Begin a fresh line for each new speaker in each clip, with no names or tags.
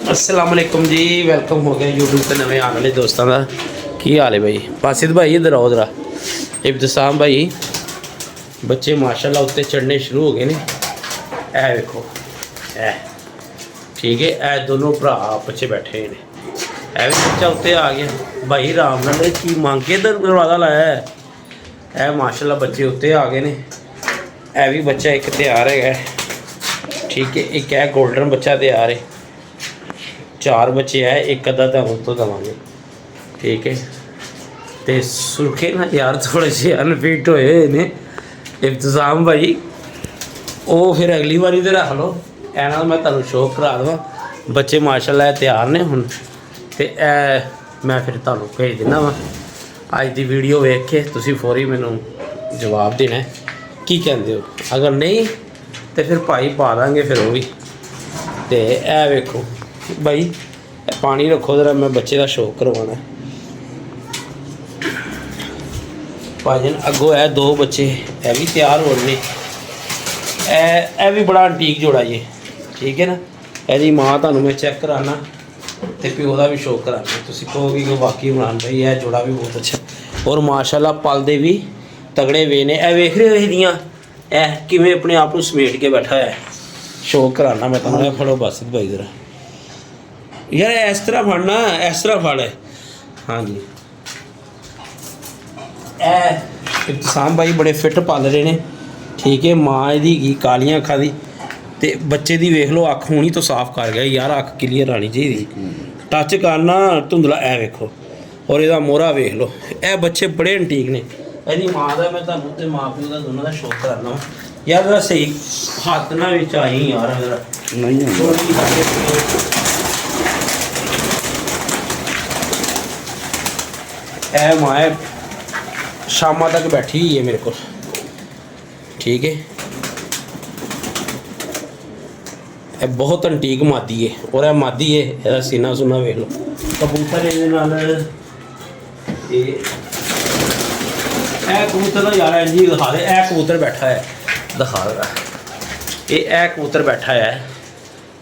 अस्सलाम वालेकुम जी, वेलकम हो गया यूट्यूब पे नवे आने वाले दोस्तों का। की हाल है भाई? बासित भाई इधर आओ जरा। इब्तिसाम भाई बच्चे माशाल्लाह उत्ते चढ़ने शुरू हो गए ने। ए देखो ए ठीक है, ए दोनों भरा बच्चे बैठे ने। ए भी बच्चा उत्ते आ गया भाई, राम नाल की मांग के दरवाज़ा लाया है। ए माशाल्लाह बच्चे उत्ते आ गए ने। ए भी बच्चा एक तैयार है, ठीक है। एक है गोल्डन बच्चा तैयार है। 4 बच्चे है, एक अद्धा तो देवांगे, ठीक है। तो सुरखे ना यार थोड़े से अनफिट होए ने इब्तिसाम भाई, वो फिर अगली बारी तो रख लो। एना मैं तुहानू शो करा देवां। बच्चे माशाल्लाह तैयार ने हुण, ते मैं फिर तुहानू भेज दिना वा। अज दी वीडियो वेख के तुसीं फौरी मैनू जवाब देना है की कहंदे हो। अगर नहीं तो फिर भाई पा देंगे फिर वो भी। तो ए वेखो भाई, पानी रखो जरा, मैं बच्चे का शौक करवाना है। भाजन अगो है 2 बच्चे, ए भी तैयार हो रहे। ए भी बड़ा अंटीक जोड़ा ये, ठीक है ना। यदि माँ तुहानू मैं चेक कराना तो प्यो का भी शौक कराना, तुसीं कहोगे कि वाकई इमरान भाई यह जोड़ा भी बहुत अच्छा। और माशाल्लाह पलदे भी तगड़े वे ने। वेख रहे हो इसदियाँ किवें अपने आप को समेट के बैठा है। शौक कराना मैं तुहानू। फड़ो बस भाई जरा यार, इस तरह फड़ना, इस तरह फड़। हाँ जी, इब्तिसाम भाई बड़े फिट पल रहे ने, ठीक है। माँ यदी कालियां अक्खां दी, ते बच्चे दी वेख लो अक्ख होनी तो साफ कर गया यार, अक्ख क्लीयर आनी चाहिए। टच करना धुंधला, ए वेखो। और ਇਹਦਾ मोहरा वेख लो। ए बच्चे बड़े एंटीक ने। ਇਹਦੀ माँ का मैं तुहानू ते माँ प्यो का दोनों का शौक कराना यार। जरा सही हाथ ना विच आई यार, जरा नहीं ए माँ शामा तक बैठी हुई है मेरे को, ठीक है। ए बहुत अंटीक मादी है, और ए मादी है, ਇਹਦਾ सीना सुना वेख लो। कबूतर ਇਹਦੇ ਨਾਲ ਇਹ कबूतर ਦਾ यार इंज ही दिखा दे। ए कबूतर बैठा है, दिखा रहा ए कबूतर बैठा है,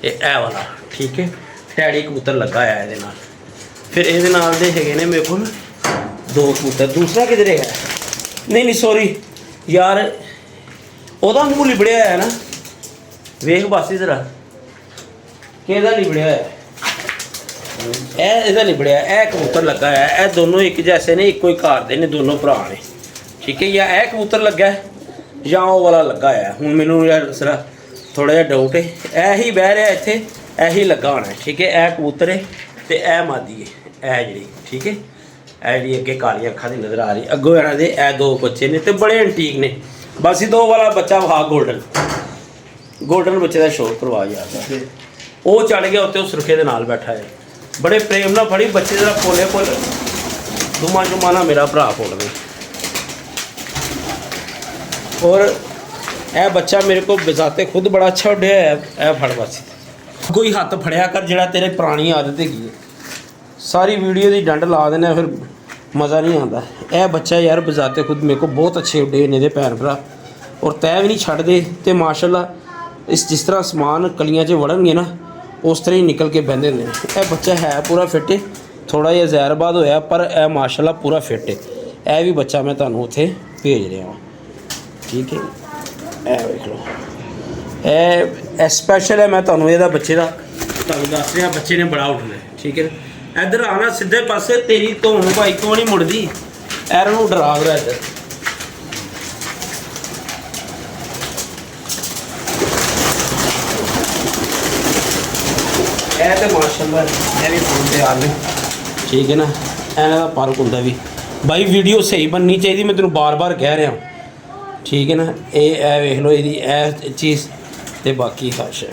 ए वाला, ठीक है। टैडी कबूतर लगा है ਇਹਦੇ ਨਾਲ। फिर ਇਹਦੇ ਨਾਲ ਦੇ ਹੈਗੇ ਨੇ ਮੇਰੇ ਕੋਲ 2 कबूतर। दूसरा किधर है? नहीं सॉरी यार, ਉਹਦਾ ਮੂੰਹ ਲਿਬੜਿਆ ਹੈ ਨਾ, ਵੇਖ ਬਾਸੀ ਜ਼ਰਾ ਕਿਹਦਾ ਲਿਬੜਿਆ ਹੈ। ਇਹਦਾ ਲਿਬੜਿਆ। ਇਹ ਕਬੂਤਰ ਲੱਗਾ ਹੈ। ਇਹ ਦੋਨੋਂ ਇੱਕ ਜੈਸੇ ਨੇ, ਇੱਕੋ ਹੀ ਘਰ ਦੇ ਨੇ, ਦੋਨੋਂ ਭਰਾ ਨੇ, ਠੀਕ ਹੈ। ਜਾਂ ਇਹ ਕਬੂਤਰ ਲੱਗਾ ਜਾਂ ਉਹ ਵਾਲਾ ਲੱਗਾ ਹੈ। ਹੁਣ ਮੈਨੂੰ ਯਾਰ ਜ਼ਰਾ ਥੋੜਾ ਜਿਹਾ ਡਾਊਟ ਹੈ। ਇਹ ਹੀ ਬਹਿ ਰਿਹਾ ਇੱਥੇ, ਇਹ ਹੀ ਲੱਗਾ ਹੋਣਾ, ਠੀਕ ਹੈ। ਇਹ ਕਬੂਤਰ ਹੈ ਤੇ ਇਹ ਮਾਦੀ ਹੈ, ਇਹ ਜਿਹੜੀ, ਠੀਕ ਹੈ। ਇਹ ਜਿਹੜੀ ਅੱਗੇ ਕਾਲੀਆਂ ਅੱਖਾਂ ਦੀ ਨਜ਼ਰ ਆ ਰਹੀ, ਅੱਗੋਂ ਇਹਨਾਂ ਦੇ ਇਹ 2 ਬੱਚੇ ਨੇ ਤੇ ਬੜੇ ਐਂਟੀਕ ਨੇ। ਬਸ ਇਹ 2 ਵਾਲਾ ਬੱਚਾ ਵਾ ਗੋਲਡਨ ਬੱਚੇ ਦਾ ਸ਼ੌਕ ਕਰਵਾ ਯਾਰ। ਉਹ ਚੜ ਗਿਆ ਉੱਤੇ, ਉਹ ਸੁਰਖੇ ਦੇ ਨਾਲ ਬੈਠਾ ਹੈ। बड़े प्रेम ना फड़ी बच्चे, जरा पोले पोल दुमा जुमाना मेरा भरा पोलवे। और यह बच्चा मेरे को बिजाते खुद बड़ा अच्छा उड्या है। यह फड़ बस कोई हथ फड़िया कर जरा तेरे पुरानी आदत हैगी है। सारी वीडियो की डंड ला देना, फिर मज़ा नहीं आता। यह बच्चा यार बिजाते खुद मेरे को बहुत अच्छे उड्डे ने भैन भरा, और तय भी नहीं छड्डदे। ते माशाल्लाह इस जिस तरह समान कलियां च वड़नगे ना, उस तरह ही निकल के बहते हैं। यह बच्चा है पूरा फिट है, थोड़ा जिहा जहरबाद होया, पर यह माशाल्लाह पूरा फिट है। यह भी बच्चा मैं तुहानू उत्थे भेज रहा हूँ, ठीक है। यह देख लो, यह स्पैशल है, मैं तुहानू इहदा बच्चे का तुहानू दस रहा। बच्चे ने बड़ा उठना है, ठीक है। इधर आना सीधे पासे, तेरी धौन भाई क्यों नहीं मुड़दी? एरन नूं डरा दे इधर। ਇਹ ਤੇ ਮਾਸ਼ਾਅੱਲਾ ਇਹ ਵੀ ਫੋਨ ਤੇ ਆ ਨੇ, ਠੀਕ ਹੈ ਨਾ। ਇਹਨਾਂ ਦਾ ਫਰਕ ਹੁੰਦਾ ਵੀ ਬਾਈ, ਵੀਡੀਓ ਸਹੀ ਬਣਨੀ ਚਾਹੀਦੀ, ਮੈਂ ਤੈਨੂੰ ਬਾਰ-ਬਾਰ ਕਹਿ ਰਿਹਾ, ਠੀਕ ਹੈ ਨਾ। ਇਹ ਵੇਖ ਲਓ ਇਹਦੀ ਇਹ ਚੀਜ਼, ਤੇ ਬਾਕੀ ਖਾਸ਼ ਹੈ।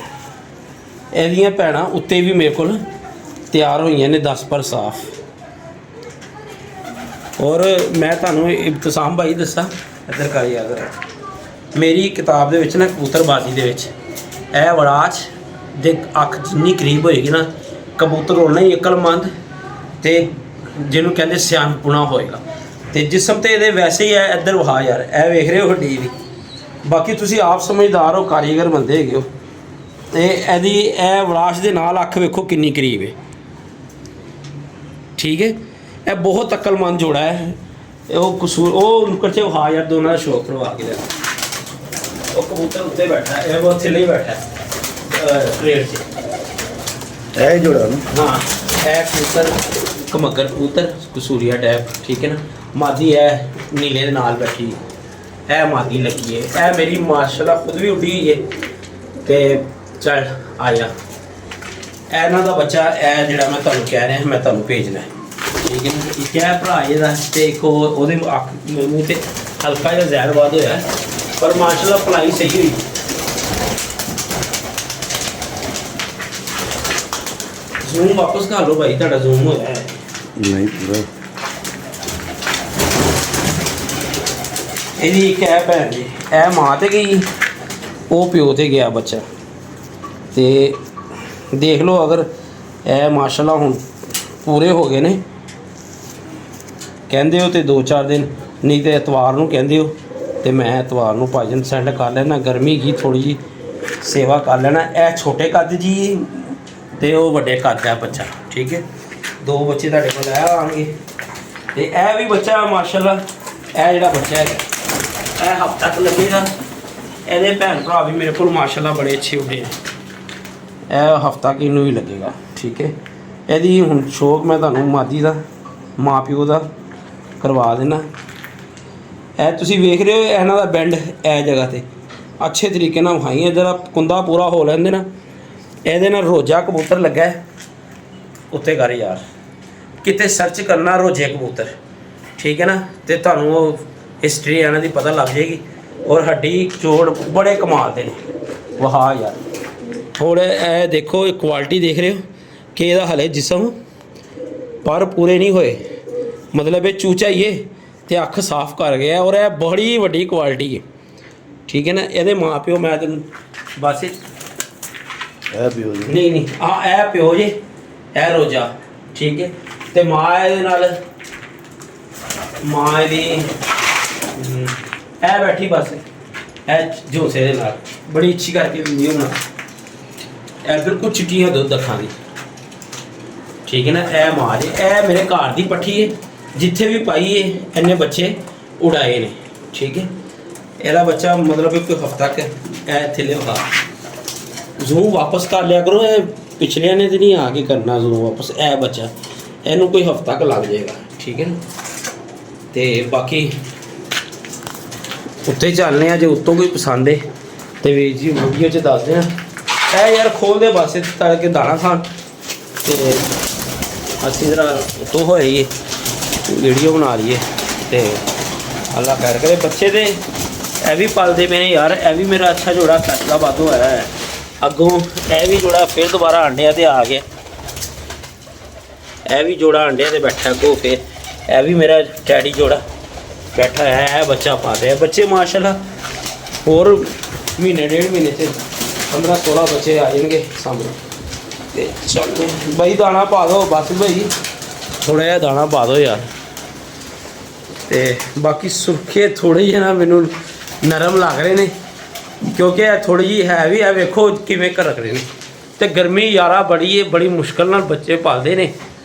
ਇਹਦੀਆਂ ਭੈਣਾਂ ਉੱਤੇ ਵੀ ਮੇਰੇ ਕੋਲ ਤਿਆਰ ਹੋਈਆਂ ਨੇ 10 ਪਰ ਸਾਫ। ਔਰ ਮੈਂ ਤੁਹਾਨੂੰ ਇਬਤਿਸਾਮ ਭਾਈ ਦੱਸਾਂ, ਇੱਧਰ ਕਰ ਯਾਦ ਮੇਰੀ ਕਿਤਾਬ ਦੇ ਵਿੱਚ ਨਾ ਕਬੂਤਰਬਾਜ਼ੀ ਦੇ ਵਿੱਚ ਇਹ ਵੜਾਚ ਦੇ ਅੱਖ ਜਿੰਨੀ ਕਰੀਬ ਹੋਏਗੀ ਨਾ, ਕਬੂਤਰ ਉਨਾ ਹੀ ਅਕਲਮੰਦ ਤੇ ਜਿਹਨੂੰ ਕਹਿੰਦੇ ਸਿਆਣਪੁਣਾ ਹੋਏਗਾ। ਤੇ ਜਿਸਮ ਤੇ ਇਹਦੇ ਵੈਸੇ ਹੀ ਹੈ। ਇੱਧਰ ਵਹਾ ਯਾਰ, ਇਹ ਵੇਖ ਰਹੇ ਹੋ ਡੀ ਵੀ। ਬਾਕੀ ਤੁਸੀਂ ਆਪ ਸਮਝਦਾਰ ਹੋ, ਕਾਰੀਗਰ ਬੰਦੇ ਹੈਗੇ ਹੋ, ਤੇ ਇਹਦੀ ਇਹ ਵਿਲਾਸ ਦੇ ਨਾਲ ਅੱਖ ਵੇਖੋ ਕਿੰਨੀ ਕਰੀਬ ਹੈ। ਠੀਕ ਹੈ, ਇਹ ਬਹੁਤ ਅਕਲਮੰਦ ਜੋੜਾ ਹੈ। ਉਹ ਕਸੂਰ ਉਹ ਨੁਕਰ 'ਚ ਵਹਾ ਯਾਰ, ਦੋਨਾਂ ਦਾ ਸ਼ੌਕ ਕਰਵਾ ਕੇ ਲਿਆ। ਉਹ ਕਬੂਤਰ ਉੱਤੇ ਬੈਠਾ ਹੈ, ਇਹ ਬਹੁਤ ਥੱਲੇ ਹੀ ਬੈਠਾ ਹੈ ਟ੍ਰੇਡ 'ਚ।
ਇਹ ਜੋੜਾ ਨਾ,
ਹਾਂ ਇਹ ਕਬੂਤਰ ਕਮੱਗਰ ਕਬੂਤਰ ਕਸੂਰੀਆ ਟੈਪ, ਠੀਕ ਹੈ ਨਾ। ਮਾਦੀ ਹੈ ਨੀਲੇ ਦੇ ਨਾਲ ਬੈਠੀ, ਇਹ ਮਾਦੀ ਲੱਗੀ ਹੈ। ਇਹ ਮੇਰੀ ਮਾਸ਼ਾਅੱਲਾ ਖੁਦ ਵੀ ਉੱਡੀ ਹੋਈ ਹੈ। ਤੇ ਚੱਲ ਆਇਆ ਇਹਨਾਂ ਦਾ ਬੱਚਾ, ਇਹ ਜਿਹੜਾ ਮੈਂ ਤੁਹਾਨੂੰ ਕਹਿ ਰਿਹਾ ਮੈਂ ਤੁਹਾਨੂੰ ਭੇਜਣਾ ਹੈ, ਠੀਕ ਹੈ ਨਾ। ਇੱਕ ਹੈ ਭਰਾ ਇਹਦਾ, ਤੇ ਇੱਕ ਉਹਦੇ ਅੱਖ ਮੂੰਹ ਤੇ ਹਲਕਾ ਜਿਹਾ ਜ਼ਹਿਰ ਬਾਦ ਹੋਇਆ, ਪਰ ਮਾਸ਼ਾਅੱਲਾ ਭਲਾਈ ਸਹੀ ਹੋਈ। ਜ਼ੂਮ ਵਾਪਸ ਕਰ ਲਓ ਭਾਈ, ਤੁਹਾਡਾ ਜ਼ੂਮ ਹੋਇਆ ਹੈ
ਨਹੀਂ ਪੂਰਾ।
ਇਹਦੀ ਇੱਕ ਹੈ ਭੈਣ ਜੀ, ਇਹ ਮਾਂ ਤੇ ਗਈ, ਉਹ ਪਿਓ ਤੇ ਗਿਆ ਬੱਚਾ। ਤੇ ਦੇਖ ਲਓ, ਅਗਰ ਇਹ ਮਾਸ਼ਾਅੱਲਾ ਹੁਣ ਪੂਰੇ ਹੋ ਗਏ ਨੇ ਕਹਿੰਦੇ ਹੋ ਤੇ 2-4 ਦਿਨ, ਨਹੀਂ ਤੇ ਐਤਵਾਰ ਨੂੰ ਕਹਿੰਦੇ ਹੋ ਤੇ ਮੈਂ ਐਤਵਾਰ ਨੂੰ ਭਾਜਨ ਸੈਂਡ ਕਰ ਲੈਣਾ। ਗਰਮੀ ਕੀ ਥੋੜੀ ਜੀ ਸੇਵਾ ਕਰ ਲੈਣਾ। ਇਹ ਛੋਟੇ ਕੱਦ ਜੀ ਤੇ ਉਹ ਵੱਡੇ ਕੱਦ ਦਾ ਬੱਚਾ, ਠੀਕ ਹੈ। 2 ਬੱਚੇ ਤੁਹਾਡੇ ਕੋਲ ਆਉਣਗੇ। ਤੇ ਇਹ ਵੀ ਬੱਚਾ ਮਾਸ਼ਾਅੱਲਾ, ਇਹ ਜਿਹੜਾ ਬੱਚਾ ਹੈ ਇਹ ਹਫ਼ਤਾ ਤੱਕ ਲੱਗੇਗਾ। ਇਹਦੇ ਭੈਣ ਭਰਾ ਵੀ ਮੇਰੇ ਕੋਲ ਮਾਸ਼ਾਅੱਲਾ ਬੜੇ ਅੱਛੇ ਉੱਡੇ ਆ। ਇਹ ਹਫ਼ਤਾ ਕਿ ਇਹਨੂੰ ਵੀ ਲੱਗੇਗਾ, ਠੀਕ ਹੈ। ਇਹਦੀ ਹੁਣ ਸ਼ੌਕ ਮੈਂ ਤੁਹਾਨੂੰ ਮਾਦੀ ਦਾ ਮਾਂ ਪਿਓ ਦਾ ਕਰਵਾ ਦੇਣਾ। ਇਹ ਤੁਸੀਂ ਵੇਖ ਰਹੇ ਹੋ ਇਹਨਾਂ ਦਾ ਬੈਂਡ ਇਹ ਜਗ੍ਹਾ ਤੇ ਅੱਛੇ ਤਰੀਕੇ ਨਾਲ ਵਿਖਾਈਏ, ਜਰਾ ਕੁੰਦਾ ਪੂਰਾ ਹੋ ਲੈਂਦੇ ਨਾ। ਇਹਦੇ ਨਾਲ ਰੋਜਾ ਕਬੂਤਰ ਲੱਗਾ ਹੈ ਉੱਤੇ ਕਰ ਯਾਰ, ਕਿਤੇ ਸਰਚ ਕਰਨਾ ਰੋਜੇ ਕਬੂਤਰ, ਠੀਕ ਹੈ ਨਾ। ਤੇ ਤੁਹਾਨੂੰ ਉਹ ਹਿਸਟਰੀ ਇਹਨਾਂ ਦੀ ਪਤਾ ਲੱਗ ਜਾਏਗੀ। ਔਰ ਹੱਡੀ ਜੋੜ ਬੜੇ ਕਮਾਲ ਦੇ ਨੇ, ਵਾਹ ਯਾਰ। ਥੋੜੇ ਇਹ ਦੇਖੋ, ਇਹ ਕੁਆਲਿਟੀ ਦੇਖ ਰਹੇ ਹੋ ਕਿ ਇਹਦਾ ਹਲੇ ਜਿਸਮ ਪਰ ਪੂਰੇ ਨਹੀਂ ਹੋਏ, ਮਤਲਬ ਇਹ ਚੂਚਾ ਹੀ ਹੈ ਤੇ ਅੱਖ ਸਾਫ਼ ਕਰ ਗਿਆ। ਔਰ ਇਹ ਬੜੀ ਵੱਡੀ ਕੁਆਲਿਟੀ ਹੈ, ਠੀਕ ਹੈ ਨਾ। ਇਹਦੇ ਮਾਂ ਪਿਓ ਮੈਂ ਤੈਨੂੰ ਬਸ
ਇਹ ਪਿਓ ਜੀ,
ਨਹੀਂ ਇਹ ਪਿਓ ਜੇ, ਇਹ ਰੋਜਾ, ਠੀਕ ਹੈ। ਤੇ ਮਾਂ ਇਹਦੇ ਨਾਲ, ਮਾਂ ਇਹਦੀ ਇਹ ਬੈਠੀ ਬਸ, ਇਹ ਝੋਸੇ ਦੇ ਨਾਲ ਬੜੀ ਅੱਛੀ ਕਰਕੇ ਵੀਡੀਓ ਬਣਾ। ਇਹ ਬਿਲਕੁਲ ਚਿੱਟੀ ਹੈ ਦੁੱਧ ਅੱਖਾਂ ਦੀ, ਠੀਕ ਹੈ ਨਾ। ਇਹ ਮਾਂ ਜੇ, ਇਹ ਮੇਰੇ ਘਰ ਦੀ ਪੱਠੀ ਹੈ, ਜਿੱਥੇ ਵੀ ਪਾਈ ਹੈ ਇੰਨੇ ਬੱਚੇ ਉਡਾਏ ਨੇ, ਠੀਕ ਹੈ। ਇਹਦਾ ਬੱਚਾ ਮਤਲਬ ਕੋਈ ਹਫ਼ਤਾ ਤੱਕ ਇਹ ਥੱਲੇ ਹੋਗਾ। ਜ਼ੂਮ ਵਾਪਸ ਕਰ ਲਿਆ ਕਰੋ, ਇਹ ਪਿਛਲਿਆਂ ਨੇ ਤੇ ਨਹੀਂ ਆ ਕੇ ਕਰਨਾ ਜ਼ੂਮ ਵਾਪਸ। ਇਹ ਬੱਚਾ ਇਹਨੂੰ ਕੋਈ ਹਫ਼ਤਾ ਤੱਕ ਲੱਗ ਜਾਏਗਾ, ਠੀਕ ਹੈ ਨਾ। ਤੇ ਬਾਕੀ ਉੱਤੇ ਚੱਲਨੇ ਆ, ਜੇ ਉੱਤੋਂ ਕੋਈ ਪਸੰਦ ਹੈ ਤੇ ਵੀਰ ਜੀ ਵੀਡੀਓ 'ਚ ਦੱਸਦੇ ਆ। ਇਹ ਯਾਰ ਖੋਲਦੇ ਪਾਸੇ ਤੜਕੇ ਦਾਣਾ ਖਾਣ, ਤੇ ਅਸੀਂ ਜਰਾ ਉੱਤੋਂ ਹੋਈਏ ਵੀਡੀਓ ਬਣਾ ਲਈਏ। ਤੇ ਅੱਲਾ ਖੈਰ ਕਰੇ। ਬੱਚੇ ਦੇ ਇਹ ਵੀ ਪਲਦੇ ਪਏ ਨੇ ਯਾਰ, ਇਹ ਵੀ ਮੇਰਾ ਅੱਛਾ ਜੋੜਾ ਫੈਸਲਾ ਵਾਧੂ ਹੋਇਆ ਹੈ। ਅੱਗੋਂ ਇਹ ਵੀ ਜੋੜਾ ਫਿਰ ਦੁਬਾਰਾ ਆਂਡਿਆਂ ਤੇ ਆ ਗਿਆ। ਇਹ ਵੀ ਜੋੜਾ ਆਂਡਿਆਂ ਤੇ ਬੈਠਾ ਕੋ, ਫਿਰ ਇਹ ਵੀ ਮੇਰਾ ਡੈਡੀ ਜੋੜਾ ਬੈਠਾ ਹੈ। ਇਹ ਬੱਚਾ ਪਾਦੇ ਆ ਬੱਚੇ ਮਾਸ਼ਾਅੱਲਾ। ਹੋਰ ਮਹੀਨੇ 1.5 ਮਹੀਨੇ 'ਚ 15-16 ਬੱਚੇ ਆ ਜਾਣਗੇ ਸਾਹਮਣੇ। ਤੇ ਚਲੋ ਬਾਈ ਦਾਣਾ ਪਾ ਦਿਓ ਬਸ ਭਾਈ, ਥੋੜ੍ਹਾ ਜਿਹਾ ਦਾਣਾ ਪਾ ਦਿਓ ਯਾਰ। ਤੇ ਬਾਕੀ ਸੁਰਖੇ ਥੋੜ੍ਹੇ ਜਿਹੇ ਨਾ ਮੈਨੂੰ ਨਰਮ ਲੱਗ ਰਹੇ ਨੇ, ਕਿਉਂਕਿ ਇਹ ਥੋੜ੍ਹੀ ਜਿਹੀ ਹੈ ਵੀ ਹੈ। ਵੇਖੋ ਕਿਵੇਂ ਕਰ ਰਹੇ ਨੇ। ਤੇ ਗਰਮੀ ਯਾਰਾ ਬੜੀ ਹੈ, ਬੜੀ ਮੁਸ਼ਕਲ ਨਾਲ ਬੱਚੇ ਪਾਲਦੇ ਨੇ।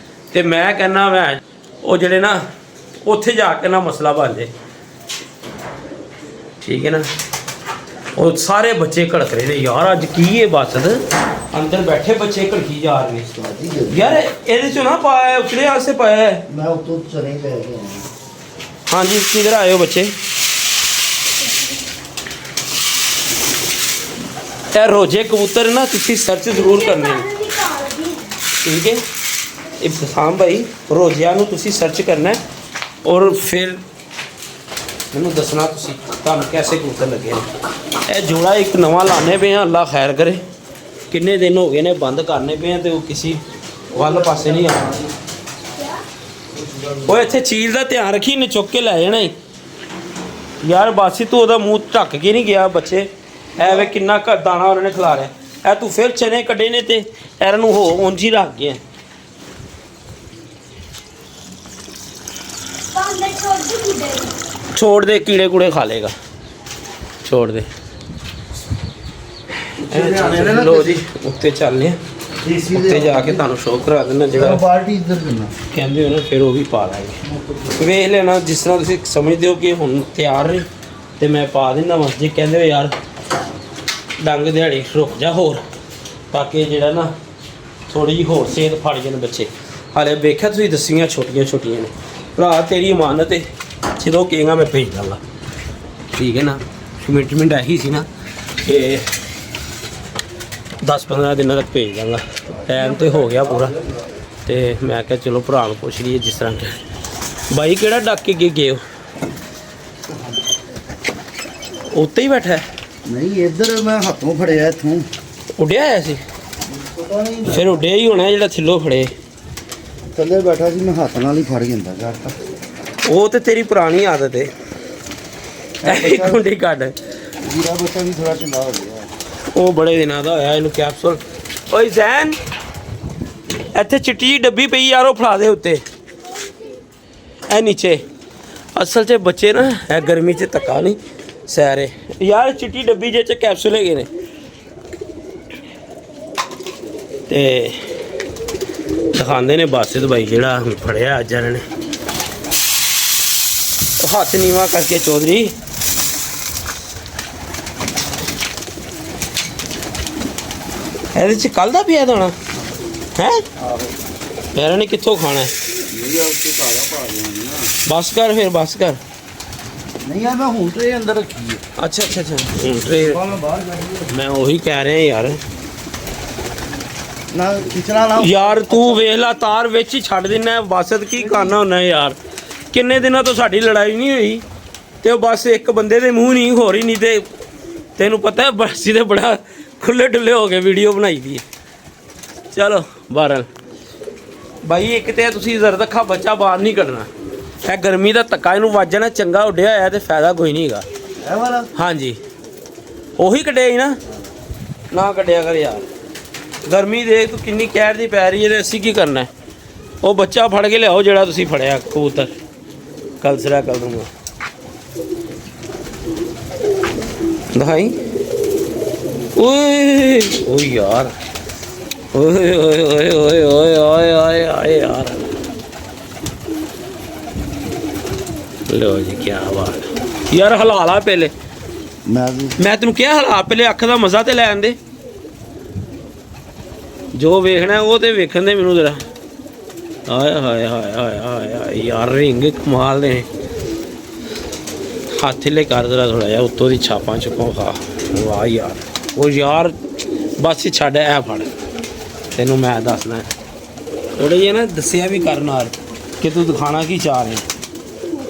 ਤੇ ਮੈਂ ਕਹਿੰਦਾ ਮੈਂ ਉਹ ਜਿਹੜੇ ਨਾ ਉੱਥੇ ਜਾ ਕੇ ਨਾ ਮਸਲਾ ਬਣ ਜਾਏ, ਠੀਕ ਹੈ ਨਾ। ਉਹ ਸਾਰੇ ਬੱਚੇ ਘੜਕ ਰਹੇ ਨੇ ਯਾਰ। ਅੱਜ ਕੀ ਹੈ ਬਸ ਅੰਦਰ ਬੈਠੇ ਬੱਚੇ ਘੜਕੀ ਜਾ ਰਹੇ ਨੇ ਯਾਰ। ਇਹਦੇ 'ਚੋਂ ਨਾ ਪਾਇਆ ਉਤਲੇ ਆਸੇ ਪਾਇਆ ਹੈ।
ਮੈਂ ਉੱਤੋਂ ਚਲੇ ਪੈ ਗਿਆ।
ਹਾਂਜੀ ਕਿਧਰ ਆਏ ਹੋ ਬੱਚੇ? ਇਹ ਰੋਜੇ ਕਬੂਤਰ ਨਾ ਤੁਸੀਂ ਸਰਚ ਜ਼ਰੂਰ ਕਰਨੇ ਨੇ, ਠੀਕ ਹੈ। ਇਬਤਸਾਮ ਭਾਈ ਰੋਜ਼ਿਆਂ ਨੂੰ ਤੁਸੀਂ ਸਰਚ ਕਰਨਾ ਔਰ ਫਿਰ ਮੈਨੂੰ ਦੱਸਣਾ ਤੁਸੀਂ ਤੁਹਾਨੂੰ ਕੈਸੇ ਕਬੂਤਰ ਲੱਗੇ ਨੇ। ਇਹ ਜੋੜਾ ਇੱਕ ਨਵਾਂ ਲਾਣੇ ਪਏ ਆ, ਅੱਲਾ ਖੈਰ ਕਰੇ। ਕਿੰਨੇ ਦਿਨ ਹੋ ਗਏ ਨੇ ਬੰਦ ਕਰਨੇ ਪਏ ਆ ਤੇ ਉਹ ਕਿਸੇ ਵੱਲ ਪਾਸੇ ਨਹੀਂ ਆਉਣਾ। ਉਹ ਇੱਥੇ ਚੀਜ਼ ਦਾ ਧਿਆਨ ਰੱਖੀ, ਨੇ ਚੁੱਕ ਕੇ ਲੈ ਜਾਣਾ ਯਾਰ। ਬਾਸੀ ਤੂੰ ਉਹਦਾ ਮੂੰਹ ਢੱਕ ਕੇ ਨਹੀਂ ਗਿਆ ਬੱਚੇ। ਐਵੇਂ ਕਿੰਨਾ ਦਾਣਾ ਉਹਨਾਂ ਨੇ ਖਿਲਾ ਰਿਹਾ। ਇਹ ਤੂੰ ਫਿਰ ਚਨੇ ਕੱਢੇ ਨੇ ਤੇ ਇਹਨਾਂ ਨੂੰ ਹੋ ਉਂਝ ਹੀ ਰੱਖ ਗਿਆ। छोड़ दे, कीड़े कूड़े खा लेगा, छोड़ दे। ਲੋ ਜੀ ਉੱਤੇ ਚੱਲਨੇ ਆ ਉੱਤੇ ਜਾ ਕੇ ਤੁਹਾਨੂੰ ਸ਼ੋਅ ਕਰਾ ਦਿੰਦਾ ਜਿਹੜਾ
ਬਾਲਟੀ ਇੱਧਰ ਦੇਣਾ
ਕਹਿੰਦੇ ਹੋ ਨਾ ਫਿਰ ਉਹ ਵੀ ਪਾ ਲਾਂਗੇ ਵੇਖ ਲੈਣਾ ਜਿਸ ਤਰ੍ਹਾਂ ਤੁਸੀਂ ਸਮਝਦੇ ਹੋ ਕਿ ਹੁਣ ਤਿਆਰ ਨੇ ਤੇ ਮੈਂ ਪਾ ਦਿੰਦਾ ਵਾ ਜੇ ਕਹਿੰਦੇ ਹੋ ਯਾਰ ਡੰਗ ਦਿਹਾੜੀ ਰੁਕ ਜਾ ਹੋਰ ਤਾਂ ਕਿ ਜਿਹੜਾ ਨਾ ਥੋੜੀ ਜਿਹੀ ਹੋਰ ਸੇਧ ਫੜ ਜਾਣ ਬੱਚੇ ਹਾਲੇ ਵੇਖਿਆ ਤੁਸੀਂ ਦਸੀਆਂ ਛੋਟੀਆਂ ਨੇ ਭਰਾ ਤੇਰੀ ਇਮਾਨਤ ਹੈ ਜਦੋਂ ਕਹੇਗਾ ਮੈਂ ਭੇਜ ਦਾਂਗਾ ਠੀਕ ਹੈ ਨਾ ਕਮਿਟਮੈਂਟ ਇਹੀ ਸੀ ਨਾ ਕਿ 10-15 ਦਿਨਾਂ ਤੱਕ ਭੇਜ ਦਾਂਗਾ ਟਾਈਮ ਤੇ ਹੋ ਗਿਆ ਪੂਰਾ ਤੇ ਮੈਂ ਕਿਹਾ ਚਲੋ ਭਰਾ ਨੂੰ ਪੁੱਛ ਲਈਏ ਜਿਸ ਤਰ੍ਹਾਂ ਕਿ ਬਾਈ ਕਿਹੜਾ ਡੱਕ ਕੇ ਗਏ ਹੋ ਉੱਤੇ ਹੀ ਬੈਠਾ
ਨਹੀਂ ਇੱਧਰ ਮੈਂ ਹੱਥੋਂ ਫੜਿਆ ਇੱਥੋਂ
ਉੱਡਿਆ ਆਇਆ ਸੀ
ਪਤਾ ਨਹੀਂ
ਫਿਰ ਉੱਡਿਆ ਹੀ ਹੋਣਾ ਜਿਹੜਾ ਥੱਲੋਂ ਫੜੇ
ਥੱਲੇ ਬੈਠਾ ਸੀ ਮੈਂ ਹੱਥ ਨਾਲ ਹੀ ਫੜ ਜਾਂਦਾ ਘਰ ਤੱਕ
ਉਹ ਤੇ ਤੇਰੀ ਪੁਰਾਣੀ ਆਦਤ ਹੈ ਇੱਕ ਗੁੰਡੀ ਕੱਢ
ਜੀਰਾ ਬੱਚਾ ਵੀ ਥੋੜਾ ਢਿੱਲਾ ਹੋ ਗਿਆ
ਉਹ ਬੜੇ ਦਿਨਾਂ ਦਾ ਹੋਇਆ ਇਹਨੂੰ ਕੈਪਸੂਲ ਓਏ ਜ਼ੈਨ ਇੱਥੇ ਚਿੱਟੀ ਜਿਹੀ ਡੱਬੀ ਪਈ ਯਾਰ ਉਹ ਫੜਾ ਦੇ ਉੱਤੇ ਇਹ ਨੀਚੇ ਅਸਲ 'ਚ ਬੱਚੇ ਨਾ ਇਹ ਗਰਮੀ 'ਚ ਧੱਕਾ ਨਹੀਂ ਸੈਰੇ ਯਾਰ ਚਿੱਟੀ ਡੱਬੀ ਜਿਹੇ 'ਚ ਕੈਪਸੂਲ ਹੈਗੇ ਨੇ ਤੇ ਦਿਖਾਉਂਦੇ ਨੇ ਬਾਸਿਤ ਬਾਈ ਜਿਹੜਾ ਫੜਿਆ ਅੱਜ ਇਹਨਾਂ ਨੇ ਉਹ ਹੱਥ ਨੀਵਾ ਕਰਕੇ ਚੌਧਰੀ ਇਹਦੇ 'ਚ ਕੱਲ ਦਾ ਪਿਆ ਦਾਣਾ ਹੈ ਯਾਰ ਨੇ ਕਿੱਥੋਂ ਖਾਣਾ
ਨਹੀਂ ਆ ਉੱਤੇ ਤਾਜ਼ਾ ਪਾ ਦੇਣਾ
ਬਸ ਕਰ ਫਿਰ ਬਸ ਕਰ
ਨਹੀਂ ਆ ਮੈਂ ਹੁਣ ਤੇ ਅੰਦਰ ਰੱਖੀ ਹੈ
ਅੱਛਾ ਹੁਣ ਟਰੇ
ਮੈਂ ਬਾਹਰ ਕੱਢੀ
ਮੈਂ ਉਹੀ ਕਹਿ ਰਿਹਾ ਯਾਰ
ਨਾ ਖਿੱਚਣਾ ਨਾ
ਯਾਰ ਤੂੰ ਵੇਖ ਲਾ ਤਾਰ ਵਿੱਚ ਹੀ ਛੱਡ ਦਿੰਨਾ ਬਾਸਤ ਕੀ ਕਰਨਾ ਹੁੰਦਾ ਯਾਰ ਕਿੰਨੇ ਦਿਨਾਂ ਤੋਂ ਸਾਡੀ ਲੜਾਈ ਨਹੀਂ ਹੋਈ ਤੇ ਉਹ ਬਸ ਇੱਕ ਬੰਦੇ ਦੇ ਮੂੰਹ ਨਹੀਂ ਹੋ ਰਹੀ ਨਹੀਂ ਤੇ ਤੈਨੂੰ ਪਤਾ ਹੈ ਬਸ ਇਹਦੇ ਬੜਾ ਖੁੱਲੇ ਡੁੱਲੇ ਹੋ ਕੇ ਵੀਡੀਓ ਬਣਾਈ ਦੀ ਚਲੋ ਬਾਹਰ ਬਾਈ ਇੱਕ ਤੇ ਤੁਸੀਂ ਜ਼ਰਦਖਾ ਬੱਚਾ ਬਾਹਰ ਨਹੀਂ ਕੱਢਣਾ ਇਹ ਗਰਮੀ ਦਾ ਧੱਕਾ ਇਹਨੂੰ ਵੱਜਣਾ ਚੰਗਾ ਉੱਡਿਆ ਹੋਇਆ ਤੇ ਫਾਇਦਾ ਕੋਈ ਨਹੀਂ ਹੈਗਾ
ਇਹ ਵਾਲਾ
ਹਾਂਜੀ ਉਹੀ ਕੱਢਿਆ ਹੀ ਨਾ ਕੱਢਿਆ ਕਰ ਯਾਰ ਗਰਮੀ ਦੇਖ ਤੂੰ ਕਿੰਨੀ ਕਹਿਰ ਦੀ ਪੈ ਰਹੀ ਹੈ ਤੇ ਅਸੀਂ ਕੀ ਕਰਨਾ ਹੈ? ਉਹ ਬੱਚਾ ਫੜ ਕੇ ਲਿਆਓ ਜਿਹੜਾ ਤੁਸੀਂ ਫੜਿਆ ਕਬੂਤਰ ਕਲਸਰਾ ਕਰ ਦੂੰਗਾ ਦਿਖਾਈ ਓਏ ਓ ਯਾਰ ਓਏ ਓਏ ਓਏ ਓਏ ਓਏ ਓਏ ਓਏ ਓਏ ਯਾਰ ਲੋ ਜੀ ਕੀ ਬਾਤ ਯਾਰ ਹਲਾ ਲਾ ਪਹਿਲੇ ਮੈਂ ਤੈਨੂੰ ਕਿਹਾ ਹਲਾ ਪਹਿਲੇ ਅੱਖ ਦਾ ਮਜ਼ਾ ਤੇ ਲੈ ਆਂਦੇ ਜੋ ਵੇਖਣਾ ਉਹ ਤੇ ਵੇਖਣ ਦੇ ਮੈਨੂੰ ਜਰਾ ਹਾਏ ਹਾਏ ਹਾਏ ਹਾਏ ਹਾਏ ਯਾਰ ਰਿੰਗ ਕਮਾਲ ਨੇ ਹੱਥ ਲੈ ਕਰ ਜਰਾ ਥੋੜਾ ਜਿਹਾ ਉੱਤੋਂ ਦੀ ਛਾਪਾਂ ਚੁੱਕੋ ਖਾ ਵਾਹ ਯਾਰ ਉਹ ਯਾਰ ਬਸ ਛੱਡ ਐ ਫੜ ਤੈਨੂੰ ਮੈਂ ਦੱਸਣਾ ਥੋੜੇ ਜਿਹਾ ਨਾ ਦੱਸਿਆ ਵੀ ਕਰ ਨਾਲ ਕਿ ਤੂੰ ਦਿਖਾਣਾ ਕੀ ਚਾਹ ਰਿਹਾ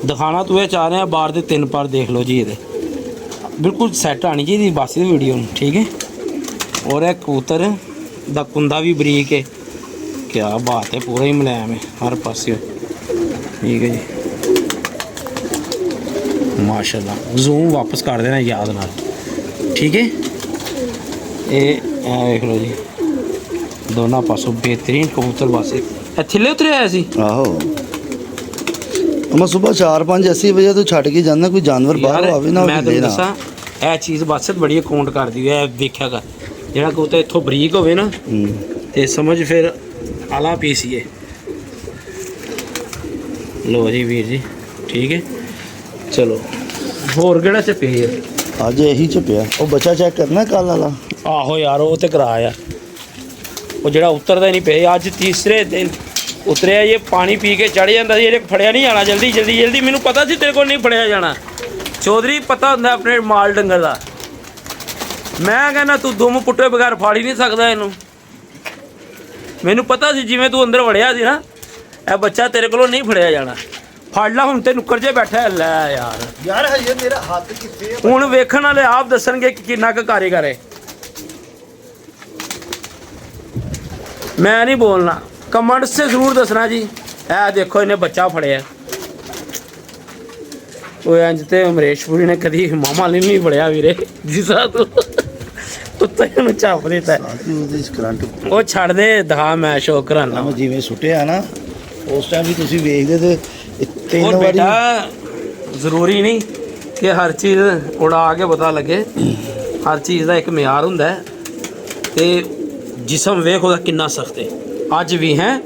ਦਿਖਾਣਾ ਤੂੰ ਇਹ ਚਾਹ ਰਿਹਾ ਬਾਹਰ ਦੇ 3 ਪਰ ਦੇਖ ਲਓ ਜੀ ਇਹਦੇ ਬਿਲਕੁਲ ਸੈੱਟ ਆਣੀ ਚਾਹੀਦੀ ਬਸ ਇਹ ਵੀਡੀਓ ਨੂੰ ਠੀਕ ਹੈ ਔਰ ਇਹ ਕਬੂਤਰ ਦਾ ਕੁੰਦਾ ਵੀ ਬਰੀਕ ਹੈ ਕਿਆ ਬਾਤ ਹੈ ਪੂਰਾ ਹੀ ਮੁਲਾਇਮ ਹੈ ਹਰ ਪਾਸੇ ਠੀਕ ਹੈ ਜੀ ਮਾਸ਼ਾਅੱਲਾ ਜ਼ੂਮ ਵਾਪਸ ਕਰ ਦੇਣਾ ਯਾਦ ਨਾਲ ਠੀਕ ਹੈ ਇਹ ਵੇਖ ਲਓ ਜੀ ਦੋਨਾਂ ਪਾਸੋਂ ਬਿਹਤਰੀਨ ਕਬੂਤਰ ਬਾਸੇ ਇਹ ਥੱਲੇ ਉਤਰਿਆ ਆਇਆ ਸੀ
ਆਹੋ ਮੈਂ ਸਵੇਰ 4-5 ਵਜੇ ਤੋਂ ਛੱਡ ਕੇ ਜਾਂਦਾ ਕੋਈ ਜਾਨਵਰ ਬਾਹਰ ਆਵੇ ਨਾ
ਮੈਂ ਤੈਨੂੰ ਦੱਸਾਂ ਇਹ ਚੀਜ਼ ਬਾਸਤ ਬੜੀ ਕਾਊਂਟ ਕਰਦੀ ਹੈ ਵੇਖਿਆ ਕਰ ਜਿਹੜਾ ਕਬੂਤਰ ਇੱਥੋਂ ਬਰੀਕ ਹੋਵੇ ਨਾ ਤੇ ਸਮਝ ਫਿਰ ਆਲਾ ਪੀਸੀਏ ਲੋ ਜੀ ਵੀਰ ਜੀ ਠੀਕ ਹੈ ਚਲੋ ਹੋਰ ਕਿਹੜਾ ਚੱਪੇ ਯਾਰ
ਅੱਜ ਇਹੀ ਚੱਪਿਆ ਉਹ ਬੱਚਾ ਚੈੱਕ ਕਰਨਾ ਕੱਲ ਵਾਲਾ
ਆਹੋ ਯਾਰ ਉਹ ਤੇ ਕਰਾ ਆ ਉਹ ਜਿਹੜਾ ਉਤਰਦਾ ਨਹੀਂ ਪਿਆ ਅੱਜ ਤੀਸਰੇ ਦਿਨ ਉਤਰਿਆ ਇਹ ਪਾਣੀ ਪੀ ਕੇ ਚੜ ਜਾਂਦਾ ਸੀ ਇਹਨੇ ਫੜਿਆ ਨਹੀਂ ਜਾਣਾ ਜਲਦੀ ਮੈਨੂੰ ਪਤਾ ਸੀ ਤੇਰੇ ਕੋਲ ਨਹੀਂ ਫੜਿਆ ਜਾਣਾ ਚੌਧਰੀ ਪਤਾ ਹੁੰਦਾ ਆਪਣੇ ਮਾਲ ਡੰਗਰ ਦਾ ਮੈਂ ਕਹਿੰਦਾ ਤੂੰ ਦੁਮ ਪੁੱਟੇ ਬਗੈਰ ਫੜ ਹੀ ਨਹੀਂ ਸਕਦਾ ਇਹਨੂੰ ਮੈਨੂੰ ਪਤਾ ਸੀ ਜਿਵੇਂ ਤੂੰ ਅੰਦਰ ਵੜਿਆ ਸੀ ਨਾ ਇਹ ਬੱਚਾ ਤੇਰੇ ਕੋਲੋਂ ਨਹੀਂ ਫੜਿਆ ਜਾਣਾ ਫੜ ਲਾ ਹੁਣ ਤੇ ਨੁੱਕਰ ਜੇ ਬੈਠਾ ਲੈ
ਯਾਰ ਹਜੇ ਮੇਰਾ ਹੱਥ ਕਿੱਥੇ ਹੈ
ਹੁਣ ਵੇਖਣ ਵਾਲੇ ਆਪ ਦੱਸਣਗੇ ਕਿ ਕਿੰਨਾ ਕੁ ਕਾਰੀਗਰ ਹੈ ਮੈਂ ਨਹੀਂ ਬੋਲਣਾ ਕਮੈਂਟਸ 'ਚ ਜ਼ਰੂਰ ਦੱਸਣਾ ਜੀ ਇਹ ਦੇਖੋ ਇਹਨੇ ਬੱਚਾ ਫੜਿਆ ਉਹ ਇੰਜ ਤੇ ਅਮਰੇਸ਼ਪੁਰੀ ਨੇ ਕਦੀ ਮਾਮਾ ਲਈ ਨਹੀਂ ਫੜਿਆ ਵੀਰੇ ਜਿਸ ਤਰ੍ਹਾਂ ਤੂੰ ਉੱਤੇ ਨੂੰ ਚਾਪ ਦਿੱਤਾ
ਉਹਦੇ ਕਰੰਟ
ਉਹ ਛੱਡ ਦੇ ਦਿਖਾ ਮੈਂ ਸ਼ੋਅ ਕਰਾਨਾ
ਮੈਂ ਜਿਵੇਂ ਸੁੱਟਿਆ ਨਾ ਉਸ ਟਾਈਮ ਵੀ ਤੁਸੀਂ ਵੇਖਦੇ ਤੇ ਤਿੰਨ
ਉਹ
ਵਾਰੀ
ਬੇਟਾ ਜ਼ਰੂਰੀ ਨਹੀਂ ਕਿ ਹਰ ਚੀਜ਼ ਉਡਾ ਕੇ ਪਤਾ ਲੱਗੇ ਹਰ ਚੀਜ਼ ਦਾ ਇੱਕ ਮਿਆਰ ਹੁੰਦਾ ਹੈ ਤੇ ਜਿਸਮ ਵੇਖ ਉਹਦਾ ਕਿੰਨਾ ਸਖਤ ਹੈ ਅੱਜ ਵੀ ਹੈ।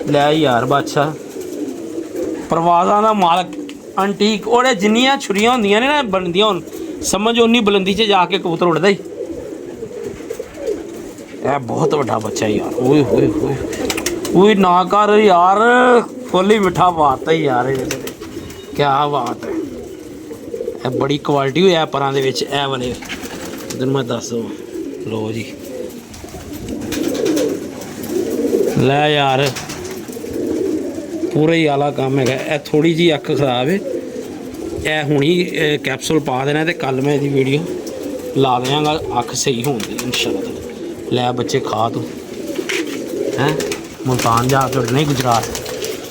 ਲੈ ਯਾਰ ਬਾਦਸ਼ਾਹ ਪਰਵਾਜ਼ਾਂ ਦਾ ਮਾਲਕ ਅੰਟੀਕ ਉਹਦੇ ਜਿੰਨੀਆਂ ਛੁਰੀਆਂ ਹੁੰਦੀਆਂ ਨੇ ਨਾ ਬਣਦੀਆਂ ਹੁਣ ਸਮਝ ਉਨੀ ਬੁਲੰਦੀ 'ਚ ਜਾ ਕੇ ਕਬੂਤਰ ਉੱਡਦਾ ਹੀ। ਇਹ ਬਹੁਤ ਵੱਡਾ ਬੱਚਾ ਯਾਰ। ਓਏ ਹੋਏ ਹੋਏ ਓਏ ਨਾ ਕਰ ਯਾਰ ਫੁੱਲ ਹੀ ਮਿੱਠਾ ਪਾਤਾ ਯਾਰ ਇਹਦੇ ਤੇ। ਕੀ ਬਾਤ ਹੈ। ਇਹ ਬੜੀ ਕੁਆਲਿਟੀ ਹੋਇਆ ਪਰਾਂ ਦੇ ਵਿੱਚ ਇਹ ਵਾਲੇ ਤੈਨੂੰ ਮੈਂ ਦੱਸ ਦਵਾਂ। ਲੋ ਜੀ ਲੈ ਯਾਰ ਪੂਰਾ ਹੀ ਆਲਾ ਕੰਮ ਹੈਗਾ। ਇਹ ਥੋੜੀ ਜੀ ਅੱਖ ਖਰਾਬ ਹੈ। ਇਹ ਹੁਣੀ ਕੈਪਸੂਲ ਪਾ ਦੇਣਾ ਤੇ ਕੱਲ ਮੈਂ ਇਹਦੀ ਵੀਡੀਓ ਲਾ ਦਿਆਂਗਾ ਅੱਖ ਸਹੀ ਹੋਣ ਦੀ ਇਨਸ਼ਾਅੱਲਾ। ਲੈ ਬੱਚੇ ਖਾ ਤੂੰ ਹੈਂ ਮੁਲਤਾਨ ਜਾ ਕੇ ਉੱਡਣਾ ਹੀ ਗੁਜਰਾਤ।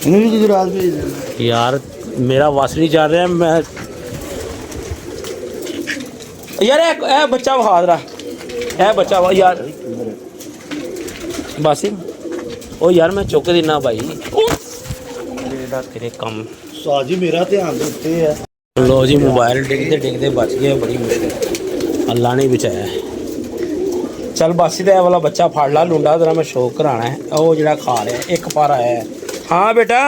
ਇਹਨੂੰ ਵੀ ਗੁਜਰਾਤ ਭੇਜ ਦੇਣਾ
ਯਾਰ ਮੇਰਾ ਵਸ ਨਹੀਂ ਚੱਲ ਰਿਹਾ। ਮੈਂ ਯਾਰ ਇਹ ਬੱਚਾ ਵਿਖਾ ਦਰਾ। ਇਹ ਬੱਚਾ ਵਾ ਯਾਰ ਬਸ ਉਹ ਯਾਰ ਮੈਂ ਚੁੱਕ ਦਿੰਨਾ ਭਾਈ ਇਹਦਾ ਤੇਰੇ ਕੰਮ।
ਸਾਜੀ ਮੇਰਾ ਧਿਆਨ ਦੇ ਉੱਤੇ ਹੈ।
ਲੋ ਜੀ ਮੋਬਾਈਲ ਡਿੱਗਦੇ ਡਿੱਗਦੇ ਬਚ ਗਿਆ। ਬੜੀ ਮੁਸ਼ਕਿਲ ਅੱਲਾ ਨੇ ਬਚਾਇਆ। ਚੱਲ ਬਾਸੀ ਦਾ ਇਹ ਵਾਲਾ ਬੱਚਾ ਫੜ ਲਾ ਲੁੰਡਾ ਤੇਰਾ ਮੈਂ ਸ਼ੌਕ ਕਰਾਣਾ ਹੈ। ਉਹ ਜਿਹੜਾ ਖਾ ਰਿਹਾ ਇੱਕ ਪਾਰ आया है। हाँ बेटा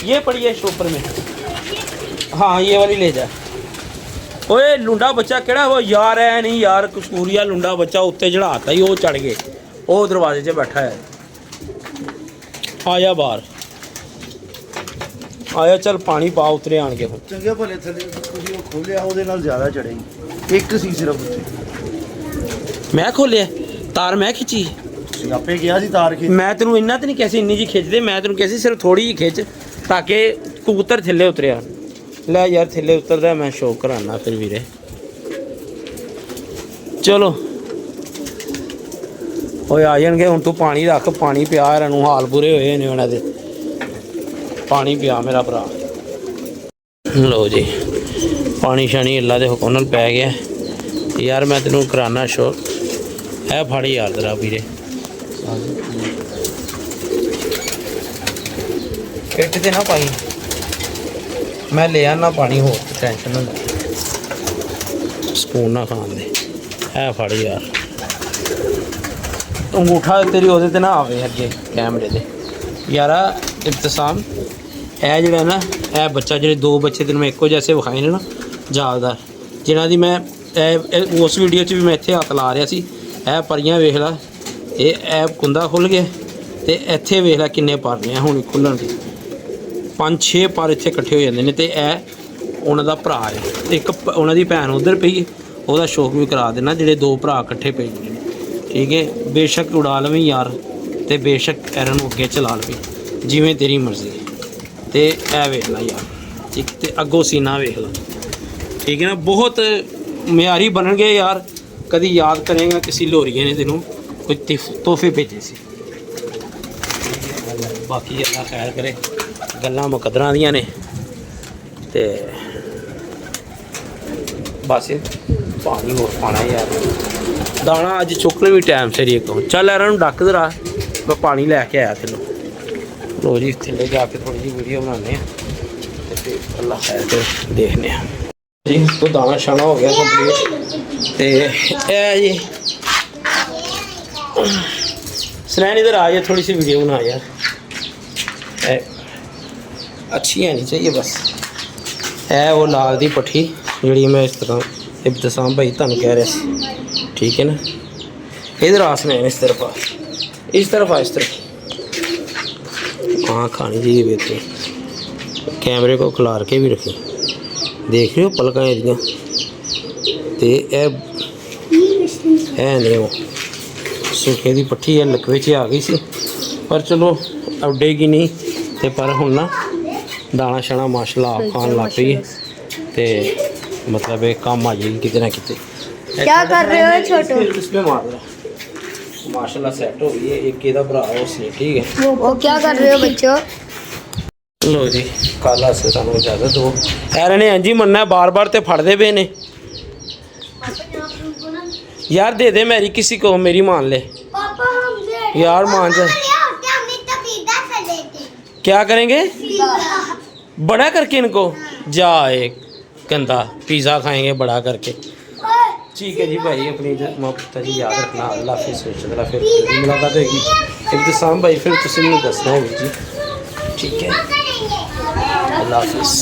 ये पड़ी है शॉपर में। हाँ ये वाली ले जा। ओए लुंडा बच्चा केड़ा वो यार है नहीं यार कसूरिया लुंडा बच्चा उत्ते चढ़ाता ही वो चढ़ गए। वो दरवाजे 'ਚ बैठा है। आया बाहर आया चल पानी पा उतरे आन के।
ਚੰਗੇ ਭਲੇ ਥੱਲੇ ਤੁਸੀਂ ਉਹ ਖੋਲਿਆ ਉਹਦੇ ਨਾਲ ਜ਼ਿਆਦਾ ਚੜੇਗੀ। ਇੱਕ ਸੀ ਸਿਰਫ ਉੱਤੇ।
मैं खोलिया तार मैं खिंची।
ਤੁਸੀਂ ਆਪੇ ਕਿਹਾ ਸੀ ਤਾਰ ਕੇ।
मैं तेन इन्ना तो नहीं कैसी इन्नी जी खिंच दे। मैं तेन कैसी सिर्फ थोड़ी जी खिंच ताकि कबूतर थल्ले उतरिया। लै यार थल्ले उतरदा मैं शौक कराना फिर वीरे। चलो ओए आ जाएंगे हुण तू पानी रख पानी पिया इन्हूं हाल बुरे होए ने उन्हां दे। पानी पिया मेरा भरा। लो जी पानी शानी अल्लाह दे हुक्म नाल पै गया यार। मैं तेनों कराना शो है फड़ यार तेरा वीरे। पिट ते ना पाई मैं ले आना पानी हो टेंशन ना स्पून ना खान दे। है फड़ यार अंगूठा तेरी ओहदे ते ना आवे अगे कैमरे दे यार। इब्तिसाम है जिहड़ा ना यह बच्चा जो दो बच्चे तेन मैं एको जैसे विखाए ने ना जालदार जिन्हां दी मैं उस वीडियो च भी मैं इत्थे हत्थ ला रहा सी। यह परियां वेख ला ये कुंदा खुल गया तो इत्थे वेख ला किन्ने पर ने हुण खुल्लण दे 5-6 पर इत्थे इकट्ठे हो जांदे ने। ते उन्हां दा भरा है एक उन्हां दी भैन उधर पई ओहदा शौक भी करा देना जिहड़े दो भरा इकट्ठे पे ने। ठीक है बेशक उड़ा लवीं यार ते बेशक एरन अगे चला लवीं जिवें तेरी मर्जी। ते ए वेख ला यार एक ते अगों सीना वेख ला। ठीक है ना बहुत म्यारी बन गए यार। कभी याद करेगा किसी लोरिए ने तेनों कोई तोहफे भेजे सी। बाकी अल्लाह खैर करे गल्लां मुकद्दरां दियां ने ते बस पानी होर पाना यार। दाना अज चुकने भी टाइम सिर एक चल यार डक दरा मैं पानी लैके आया तेनों। लो जी थल्ले जाके थोड़ी जी वीडियो बनाने ते अल्लाह खैर करे देखने जी। तो दाना शाना हो गया कंप्लीट ते जी सनैन इधर आ जाए थोड़ी सी वीडियो बना यार। अच्छी है नहीं चाहिए बस। है वो लाल दी पट्ठी जी मैं इस तरह इब्तिसाम भाई तुम कह रहा सी। ठीक है ना इधर आ सनैन इस तरफ आ इस तरफ आ इस तरफ। हाँ खानी चाहिए बेहतर कैमरे को खिलार के भी रखें। देख रहे हो पलकां एरिया ते नहीं वो सूखे की पट्ठी है लकवे च आ गई सी पर चलो उडेगी नहीं ते पर हुण ना दाना शाना माशाल्लाह आप खान लग पई ते मतलब एक काम आ जाएगी किते ना किते।
क्या कर रहे हो छोटू?
इस पे मार दो माशाल्लाह सेट हो गई है। एक ਇਹਦਾ ਭਰਾ उसने ठीक है।
वो क्या कर रहे हो बच्चों?
लो जी कल अस सानू इजाजत दो यार ने इंज ही मनना बार बार ते फड़दे पे ने यार। दे दे मेरी किसी को मेरी मान ले यार मान जा। क्या करेंगे बड़ा करके इनको जा एक गंदा पिज़्ज़ा खाएंगे बड़ा करके। ठीक है जी भाई, अपनी मौका जी याद रखना। अल्लाह हाफिज़, इंशाअल्लाह फिर जल्दी मुलाकात होगी। इब्तिसाम भाई फिर तुसीं मैनूं दसना है जी, ठीक है। अल्लाह हाफिज़।